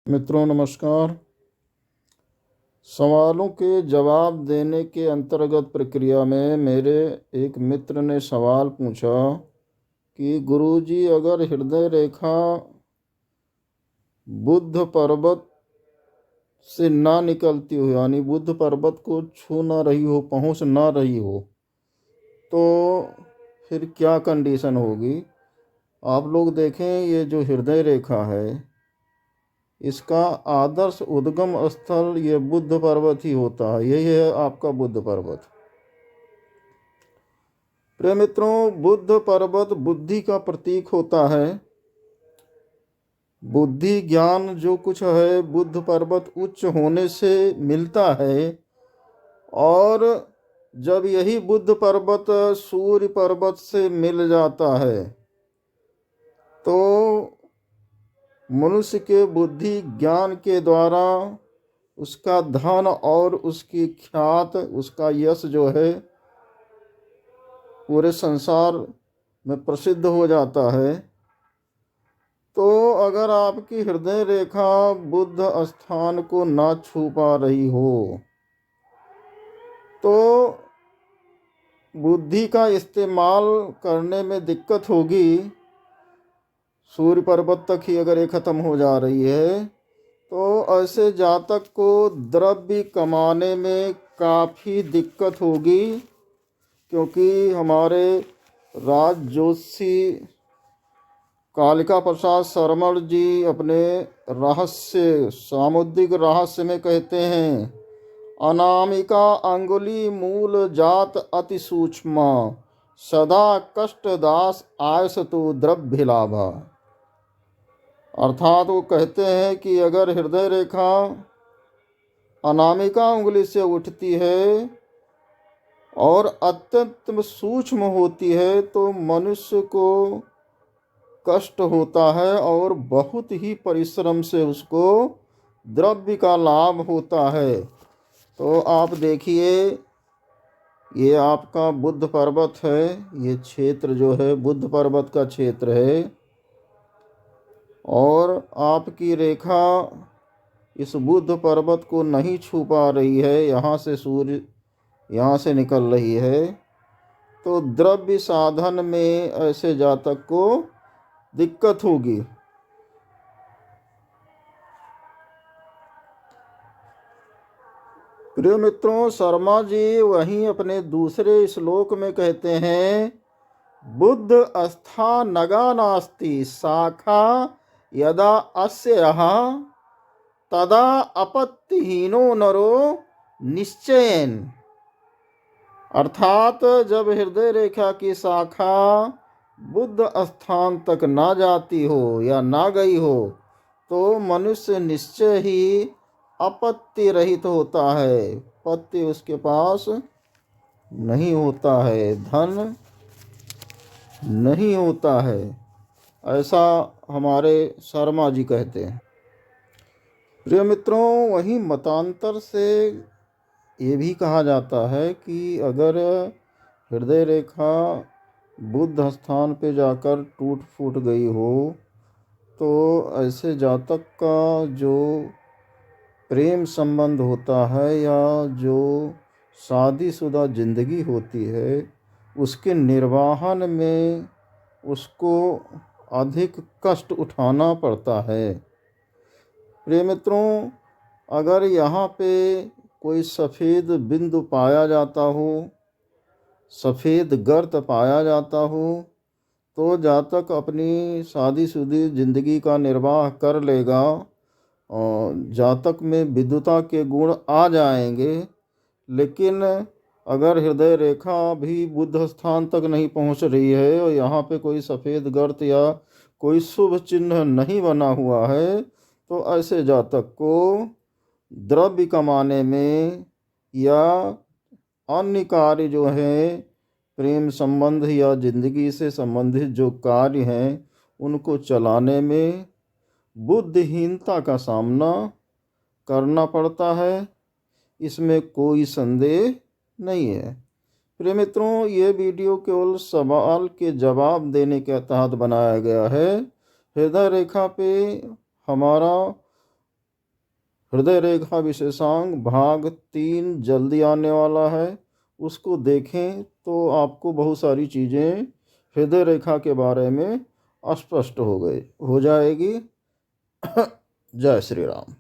मित्रों नमस्कार। सवालों के जवाब देने के अंतर्गत प्रक्रिया में मेरे एक मित्र ने सवाल पूछा कि गुरुजी, अगर हृदय रेखा बुद्ध पर्वत से ना निकलती हो, यानी बुद्ध पर्वत को छू ना रही हो, पहुंच ना रही हो, तो फिर क्या कंडीशन होगी। आप लोग देखें, ये जो हृदय रेखा है इसका आदर्श उद्गम स्थल ये बुद्ध पर्वत ही होता है। यही है आपका बुद्ध पर्वत। प्रिय मित्रों, बुद्ध पर्वत बुद्धि का प्रतीक होता है। बुद्धि ज्ञान जो कुछ है बुद्ध पर्वत उच्च होने से मिलता है। और जब यही बुद्ध पर्वत सूर्य पर्वत से मिल जाता है तो मनुष्य के बुद्धि ज्ञान के द्वारा उसका धन और उसकी ख्यात, उसका यश जो है पूरे संसार में प्रसिद्ध हो जाता है। तो अगर आपकी हृदय रेखा बुद्ध स्थान को ना छू पा रही हो तो बुद्धि का इस्तेमाल करने में दिक्कत होगी। सूर्य पर्वत तक ही अगर ये खत्म हो जा रही है तो ऐसे जातक को द्रव्य कमाने में काफ़ी दिक्कत होगी, क्योंकि हमारे राज ज्योतिषी कालिका प्रसाद शर्मण जी अपने रहस्य, सामुद्रिक रहस्य में कहते हैं, अनामिका अंगुली मूल जात अति सूक्ष्म, सदा कष्ट दास आयस तो द्रव्य लाभा। अर्थात वो कहते हैं कि अगर हृदय रेखा अनामिका उंगली से उठती है और अत्यंत सूक्ष्म होती है तो मनुष्य को कष्ट होता है और बहुत ही परिश्रम से उसको द्रव्य का लाभ होता है। तो आप देखिए, ये आपका बुद्ध पर्वत है। ये क्षेत्र जो है बुद्ध पर्वत का क्षेत्र है और आपकी रेखा इस बुद्ध पर्वत को नहीं छू पा रही है। यहाँ से सूर्य यहाँ से निकल रही है, तो द्रव्य साधन में ऐसे जातक को दिक्कत होगी। प्रिय मित्रों, शर्मा जी वहीं अपने दूसरे श्लोक में कहते हैं, बुद्ध अस्था नगा नास्ति शाखा यदा अस्यः तदा अपत्तिहीनो नरो निश्चयेन। अर्थात जब हृदय रेखा की शाखा बुद्ध स्थान तक ना जाती हो या ना गई हो तो मनुष्य निश्चय ही अपत्ति रहित होता है। पत्ति उसके पास नहीं होता है, धन नहीं होता है, ऐसा हमारे शर्मा जी कहते हैं। प्रिय मित्रों, वहीं मतांतर से ये भी कहा जाता है कि अगर हृदय रेखा बुद्ध स्थान पे जाकर टूट फूट गई हो तो ऐसे जातक का जो प्रेम संबंध होता है या जो शादीशुदा जिंदगी होती है उसके निर्वाहन में उसको अधिक कष्ट उठाना पड़ता है। प्रिय मित्रों, अगर यहाँ पे कोई सफ़ेद बिंदु पाया जाता हो, सफ़ेद गर्त पाया जाता हो, तो जातक अपनी शादीशुदा जिंदगी का निर्वाह कर लेगा और जातक में विद्युता के गुण आ जाएंगे। लेकिन अगर हृदय रेखा भी बुद्ध स्थान तक नहीं पहुंच रही है और यहाँ पे कोई सफ़ेद गर्त या कोई शुभ चिन्ह नहीं बना हुआ है तो ऐसे जातक को द्रव्य कमाने में या अन्य कार्य जो है प्रेम संबंध या जिंदगी से संबंधित जो कार्य हैं उनको चलाने में बुद्धिहीनता का सामना करना पड़ता है। इसमें कोई संदेह नहीं है। प्रिय मित्रों, ये वीडियो केवल सवाल के जवाब देने के तहत बनाया गया है। हृदय रेखा पे हमारा हृदय रेखा विशेषांक भाग 3 जल्दी आने वाला है, उसको देखें तो आपको बहुत सारी चीज़ें हृदय रेखा के बारे में स्पष्ट हो जाएगी। जय श्री राम।